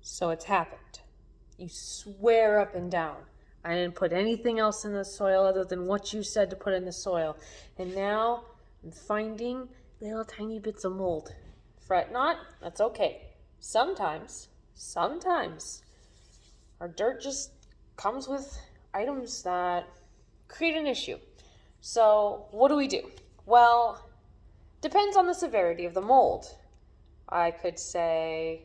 So it's happened. You swear up and down, I didn't put anything else in the soil other than what you said to put in the soil. And now I'm finding little tiny bits of mold. Fret not, that's okay. Sometimes our dirt just comes with items that create an issue. So what do? Well, depends on the severity of the mold. I could say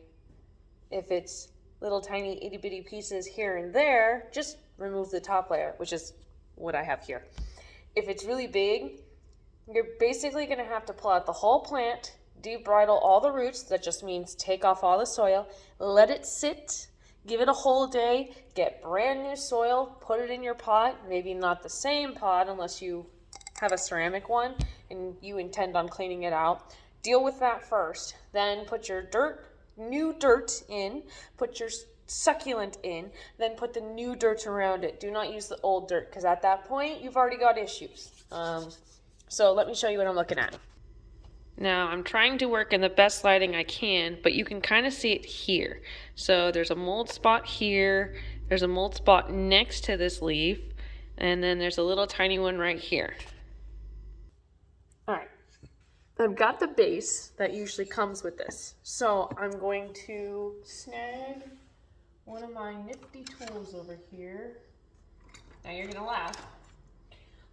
if it's little tiny itty bitty pieces here and there, just remove the top layer, which is what I have here. If it's really big, you're basically going to have to pull out the whole plant, debridle all the roots. That just means take off all the soil, let it sit, give it a whole day, get brand new soil, put it in your pot, maybe not the same pot unless you have a ceramic one and you intend on cleaning it out. Deal with that first, then put your new dirt in, put your succulent in, then put the new dirt around it. Do not use the old dirt because at that point you've already got issues. So let me show you what I'm looking at. Now I'm trying to work in the best lighting I can, but you can kind of see it here. So there's a mold spot here, there's a mold spot next to this leaf, and then there's a little tiny one right here. All right, I've got the base that usually comes with this. So I'm going to snag one of my nifty tools over here. Now you're gonna laugh.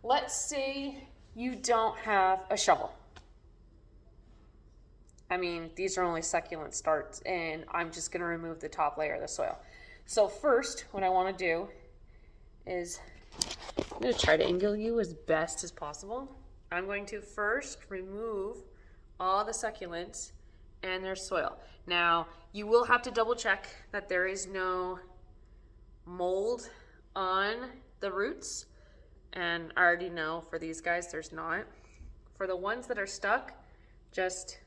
Let's say you don't have a shovel. I mean, these are only succulent starts and I'm just gonna remove the top layer of the soil. So first, what I wanna do is, I'm gonna try to angle you as best as possible. I'm going to first remove all the succulents and their soil. Now, you will have to double check that there is no mold on the roots. And I already know for these guys, there's not. For the ones that are stuck, just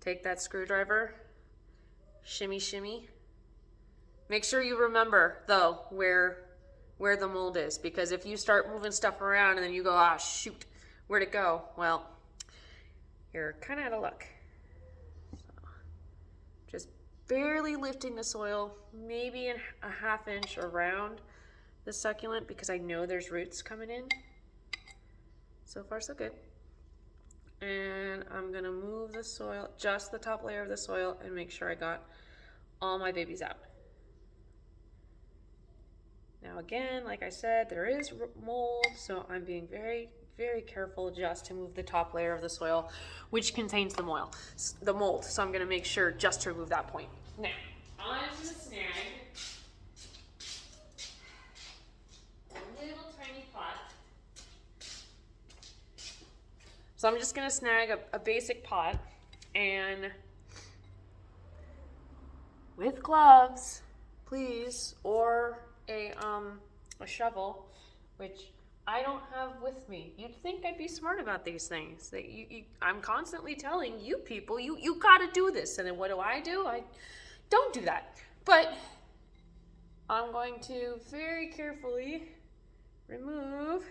take that screwdriver, shimmy, shimmy. Make sure you remember, though, where the mold is. Because if you start moving stuff around and then you go, ah, shoot, where'd it go? Well, you're kind of out of luck. So, just barely lifting the soil, maybe a half inch around the succulent because I know there's roots coming in. So far, so good. And I'm gonna move the soil, just the top layer of the soil, and make sure I got all my babies out. Now again, like I said, there is mold, so I'm being very, very careful just to move the top layer of the soil, which contains the mold. So I'm gonna make sure just to remove that point. Now, I'm gonna snag a little tiny pot. So I'm just gonna snag a basic pot and with gloves, please, or a shovel, which I don't have with me. You'd think I'd be smart about these things. That I'm constantly telling you people, you gotta do this, and then what do? I don't do that. But I'm going to very carefully remove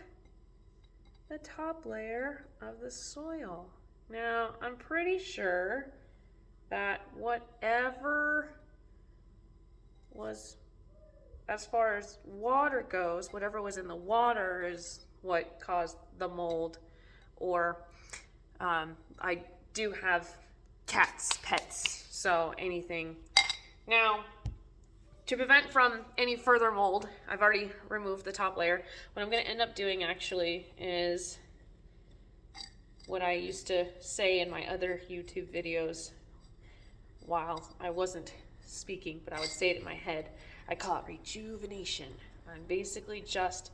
the top layer of the soil. Now, I'm pretty sure that whatever was, as far as water goes, whatever was in the water is what caused the mold. Or I do have cats, pets, so anything. Now, to prevent from any further mold, I've already removed the top layer. What I'm going to end up doing actually is what I used to say in my other YouTube videos while I wasn't speaking, but I would say it in my head. I call it rejuvenation. I'm basically just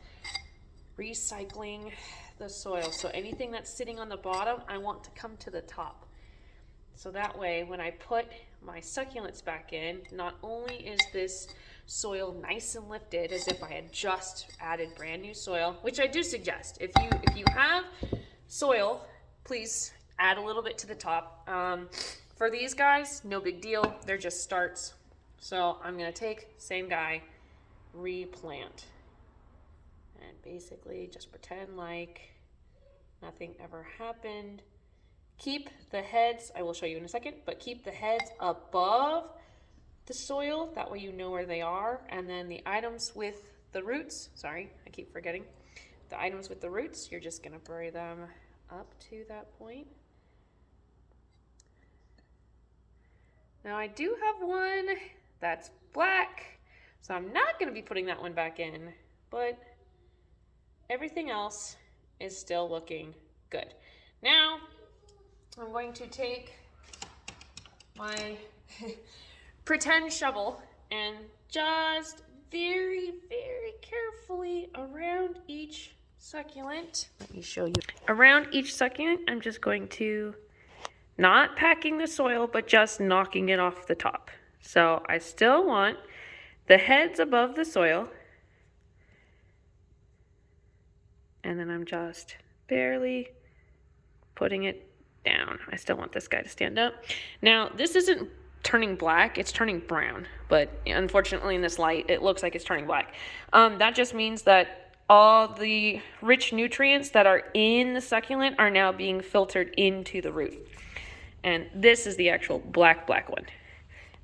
recycling the soil. So anything that's sitting on the bottom, I want to come to the top. So that way, when I put my succulents back in, not only is this soil nice and lifted as if I had just added brand new soil, which I do suggest. If you have soil, please add a little bit to the top. For these guys, no big deal. They're just starts. So I'm gonna take, same guy, replant. And basically just pretend like nothing ever happened. Keep the heads, I will show you in a second, but keep the heads above the soil, that way you know where they are, and then the items with the roots, sorry, I keep forgetting, the items with the roots, you're just gonna bury them up to that point. Now I do have one that's black, so I'm not gonna be putting that one back in, but everything else is still looking good. Now I'm going to take my pretend shovel and just very, very carefully around each succulent. Let me show you. Around each succulent, I'm just going to, not packing the soil, but just knocking it off the top. So I still want the heads above the soil. And then I'm just barely putting it down. I still want this guy to stand up. Now, this isn't turning black, it's turning brown, but unfortunately in this light it looks like it's turning black. That just means that all the rich nutrients that are in the succulent are now being filtered into the root. And this is the actual black one.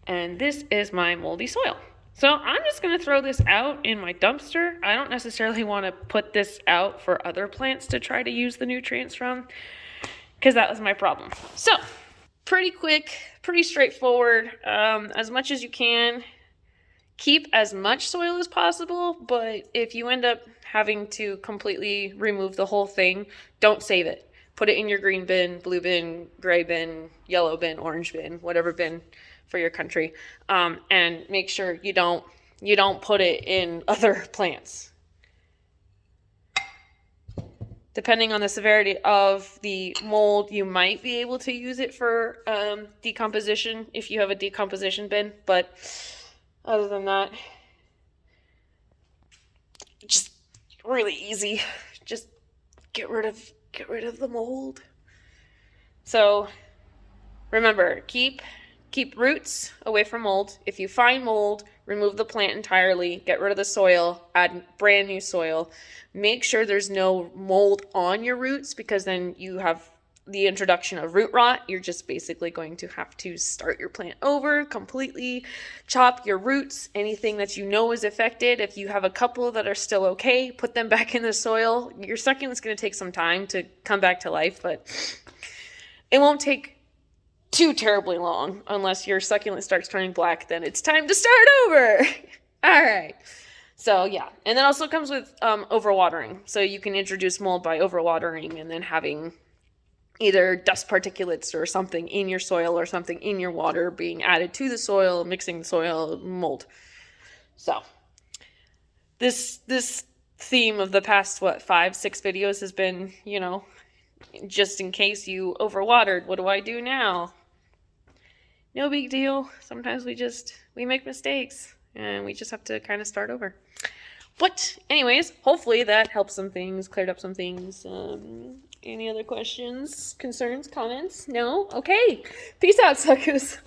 And this is my moldy soil. So I'm just going to throw this out in my dumpster. I don't necessarily want to put this out for other plants to try to use the nutrients from, because that was my problem. So pretty quick, pretty straightforward. As much as you can, keep as much soil as possible, but if you end up having to completely remove the whole thing, don't save it. Put it in your green bin, blue bin, gray bin, yellow bin, orange bin, whatever bin for your country, and make sure you don't put it in other plants. Depending on the severity of the mold, you might be able to use it for decomposition if you have a decomposition bin, but other than that, just really easy. Just get rid of the mold. So remember, keep roots away from mold. If you find mold, remove the plant entirely, get rid of the soil, add brand new soil. Make sure there's no mold on your roots, because then you have the introduction of root rot. You're just basically going to have to start your plant over completely, chop your roots, anything that you know is affected. If you have a couple that are still okay, put them back in the soil. Your succulent's going to take some time to come back to life, but it won't take too terribly long. Unless your succulent starts turning black, then it's time to start over. All right. So yeah, and that also comes with overwatering. So you can introduce mold by overwatering and then having either dust particulates or something in your soil or something in your water being added to the soil, mixing the soil, mold. So this theme of the past, 5-6 videos has been, just in case you overwatered, what do I do now? No big deal. Sometimes we make mistakes and we just have to kind of start over. But anyways, hopefully that helped some things, cleared up some things. Any other questions, concerns, comments? No? Okay. Peace out, suckers.